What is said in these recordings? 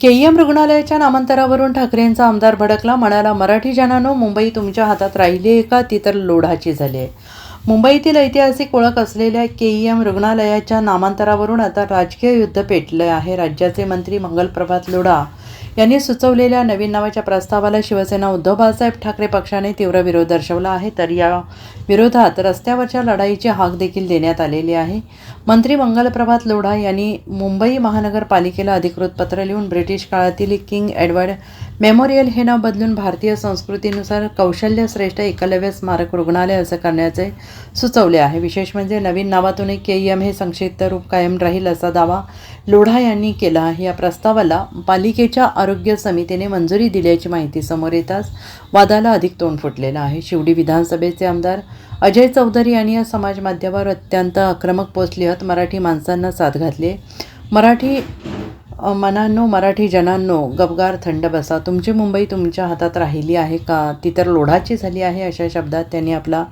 KEM रुग्णालयाच्या नामांतरावरून ठाकरेंचा आमदार भडकला. म्हणाला, मराठी जनांनो, मुंबई तुमच्या हातात राहिली आहे का ती तर लोढाची झाली आहे. मुंबईतील ऐतिहासिक ओळख असलेल्या केईएम रुग्णालयाच्या नामांतरावरून आता राजकीय युद्ध पेटलं आहे. राज्याचे मंत्री मंगलप्रभात लोढा यांनी सुचवलेल्या नवीन नावाच्या प्रस्तावाला शिवसेना उद्धव बाळासाहेब ठाकरे पक्षाने तीव्र विरोध दर्शवला आहे. तर या विरोधात रस्त्यावरच्या लढाईची हाक देखील देण्यात आलेली आहे. मंत्री मंगलप्रभात लोढा यांनी मुंबई महानगरपालिकेला अधिकृत पत्र लिहून ब्रिटिश काळातील किंग एडवर्ड मेमोरियल हे नाव बदलून भारतीय संस्कृतीनुसार कौशल्यश्रेष्ठ एकलव्य स्मारक रुग्णालय असं करण्याचे सुचवले आहे. विशेष म्हणजे नवीन नावातूनही केईएम हे संक्षिप्त रूप कायम राहील असा दावा लोढा यांनी केला आहे. या प्रस्तावाला पालिकेच्या आरोग्य समितीने मंजुरी दिल्याची माहिती समोर येताच वादाला अधिक तोंड फुटलेलं आहे. शिवडी विधानसभेचे आमदार अजय चौधरी यांनी या समाज माध्यमावर अत्यंत आक्रमक पोस्ट लिहत मराठी माणसांना साथ घातली. मराठी मनांनो, मराठी जनांनो, गपगार थंड बसा. तुमची मुंबई तुमच्या हातात राहिली आहे का ती तर लोढाची झाली आहे, अशा शब्दात त्यांनी आपला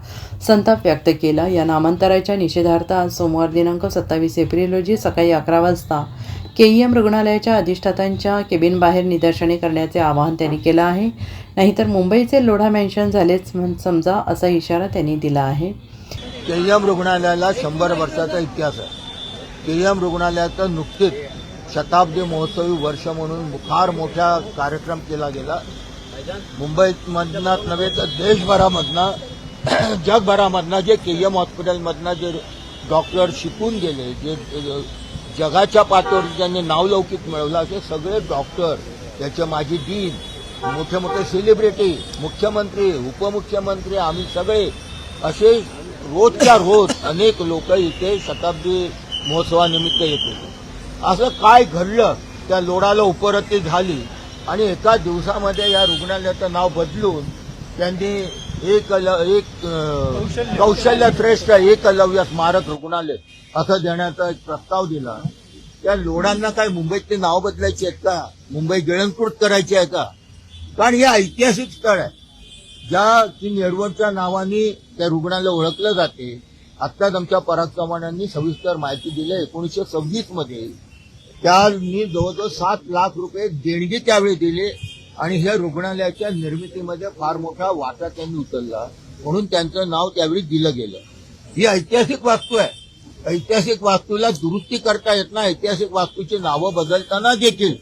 संताप व्यक्त केला. या नामांतराच्या निषेधार्थ आज सोमवार दिनांक 27 एप्रिल रोजी सकाळी 11 वाजता केईएम रुग्णालयाच्या अधिष्ठातांच्या केबिनबाहेर निदर्शने करण्याचे आवाहन त्यांनी केलं आहे. नाहीतर मुंबईचे लोढा मेन्शन झालेच समजा, असा इशारा त्यांनी दिला आहे. केईएम रुग्णालयाला 100 वर्षाचा इतिहास आहे. केईएम रुग्णालयाचा नुकतीच शताब्दी महोत्सवी वर्ष म्हणून फार मोठा कार्यक्रम केला गेला. मुंबईमधनं नव्हे तर देशभरामधनं जगभरामधनं जे केईएम हॉस्पिटलमधनं जे डॉक्टर शिकून गेले, जे जगाच्या पातळीवर ज्यांनी नावलौकिक मिळवला, असे सगळे डॉक्टर, त्याचे माजी डीन, मोठे मोठे सेलिब्रिटी, मुख्यमंत्री, उपमुख्यमंत्री, आम्ही सगळे असे रोजच्या रोज अनेक लोक इथे शताब्दी महोत्सवानिमित्त येते. असं काय घडलं, त्या लोढाला उपरती झाली आणि एका दिवसामध्ये या रुग्णालयाचं नाव बदलून त्यांनी एक कौशल्यश्रेष्ठ एकलव्य स्मारक रुग्णालय असं देण्याचा एक प्रस्ताव दिला. त्या लोढांना काय मुंबईतली नाव बदलायची आहेत का? मुंबई गिळंकृत करायची आहे का? कारण हे ऐतिहासिक स्थळ आहे, ज्या की नेरवरच्या नावाने त्या रुग्णालय ओळखलं जाते. आत्ताच आमच्या पराग चव्हाणांनी सविस्तर माहिती दिली. 1926 मध्ये त्यांनी जवळजवळ 7 लाख रुपये देणगी त्यावेळी दिली आणि हे रुग्णालयाच्या निर्मितीमध्ये फार मोठा वाटा त्यांनी उचलला, म्हणून त्यांचं नाव त्यावेळी दिलं गेलं. ही ऐतिहासिक वास्तू आहे. ऐतिहासिक वास्तूला दुरुस्ती करता येत नाही. ऐतिहासिक वास्तूची नावं बदलताना देखील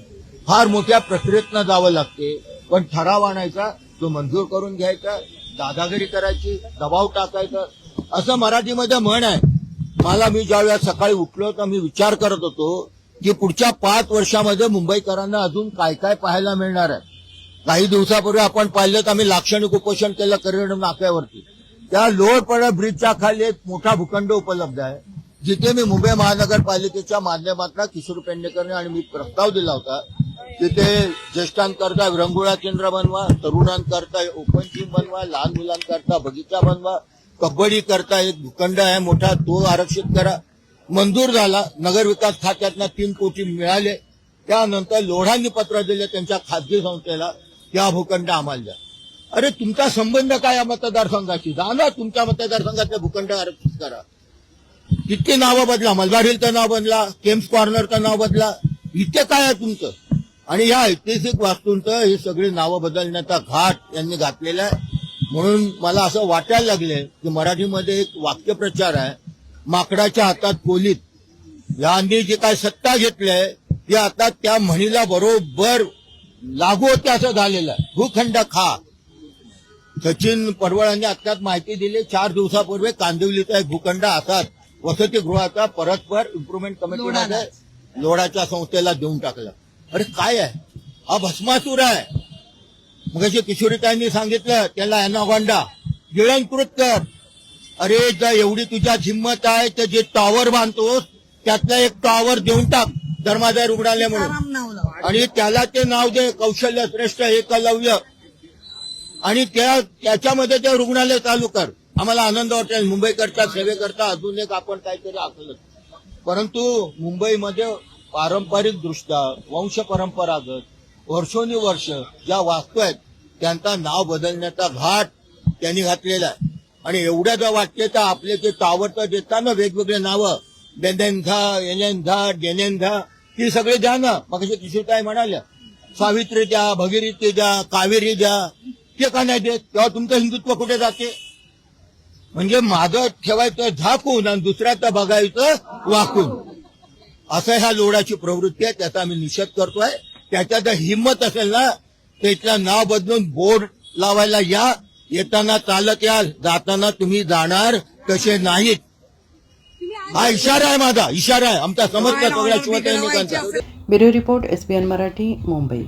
फार मोठ्या प्रक्रियेतनं जावं लागते. पण ठराव आणायचा, तो मंजूर करून घ्यायचा, दादागिरी करायची, दबाव टाकायचा, असं मराठीमध्ये म्हण आहे. मी ज्यावेळेस सकाळी उठलो तर मी विचार करत होतो की पुढच्या 5 वर्षामध्ये मुंबईकरांना अजून काय काय पाहायला मिळणार आहे. काही दिवसापूर्वी आपण पाहिलं तर आम्ही लाक्षणिक उपोषण केलं करिअर नाक्यावरती. त्या लोअर ब्रिजच्या खाली एक मोठा भूखंड उपलब्ध आहे, जिथे मी मुंबई महानगरपालिकेच्या माध्यमातून किशोर पेडणेकर आणि मी प्रस्ताव दिला होता. तिथे ज्येष्ठांकरता विरंगुळा केंद्र बनवा, तरुणांकरता ओपन जिम बनवा, लहान मुलांकरता बगीचा बनवा, कबड्डी करता एक भूखंड आहे मोठा, तो आरक्षित करा. मंजूर झाला. नगरविकास खात्यातनं 3 कोटी मिळाले. त्यानंतर लोढांनी पत्र दिले त्यांच्या खासगी संस्थेला, त्या भूखंड आम्हाला द्या. अरे तुमचा संबंध काय या मतदारसंघाशी? जा ना, तुमच्या मतदारसंघातले भूखंड आरक्षित करा. किती नावं बदला, मल्हार हिलचं नाव बदला, केम्स कॉर्नरचं नाव बदला, इथे काय आहे तुमचं? आणि या ऐतिहासिक वास्तूंचं हे सगळी नावं बदलण्याचा घाट यांनी घातलेला आहे. म्हणून मला असं वाटायला लागले की मराठीमध्ये एक वाक्यप्रचार आहे, माकडाच्या हातात कोलीत. यांनी जे काय सत्ता घेतलीय ते आता त्या म्हणीला बरोबर लागू होते असं झालेलं आहे. भूखंड खा. सचिन पडवळांनी आत्ताच माहिती दिली, 4 दिवसापूर्वी कांदिवलीचा एक भूखंड असाच वसतिगृहाचा परस्पर इम्प्रुव्हमेंट कमिटीमध्ये लोढाच्या संस्थेला देऊन टाकला. अरे काय आहे हा? भस्मासूर आहे. मग किशोरीताईंनी सांगितलं त्याला अॅनाकोंडा गिळंकृत कर. अरे जर एवढी तुझ्या हिंमत आहे तर जे टॉवर बांधतोस त्यातलं एक टॉवर देऊन टाक धर्मादाय रुग्णालय म्हणून, आणि त्याला ते नाव दे कौशल्यश्रेष्ठ एकलव्य, आणि त्याच्यामध्ये ते रुग्णालय चालू कर. आम्हाला आनंद वाटेल. मुंबईकरता सेवेकरता अजून एक आपण काहीतरी आखलं. परंतु मुंबईमध्ये पारंपरिक दृष्ट्या वंश परंपरागत वर्षोनुवर्ष ज्या वास्तू आहेत त्यांचा नाव बदलण्याचा घाट त्यांनी घातलेला आहे. आणि एवढ्या जर वाटते तर आपले जे टॉवर तर देतात ना वेगवेगळे नावं, बेनेंझा, एलेंझा, डेनेंझा, ती सगळे द्या ना. मग किशोर काय म्हणाल्या सावित्री द्या, भगीरथी द्या, कावेरी द्या, ते का नाही देत? तेव्हा तुमचं हिंदुत्व कुठे जाते? म्हणजे माझं ठेवायचं झाकून आणि दुसऱ्याचं बघायचं वाकून, असं ह्या लोडाची प्रवृत्ती आहे. त्याचा आम्ही निषेध करतोय. त्याच्या जर हिंमत असेल ना, त्याचं नाव बदलून बोर्ड लावायला या. येताना चालत याल, जाताना तुम्ही जाणार तसे नाहीत. हा इशारा आहे, माझा इशारा आहे, आमचा समस्त सगळ्या शिवसैनिकांचा. Bureau report, SBN Marathi, Mumbai.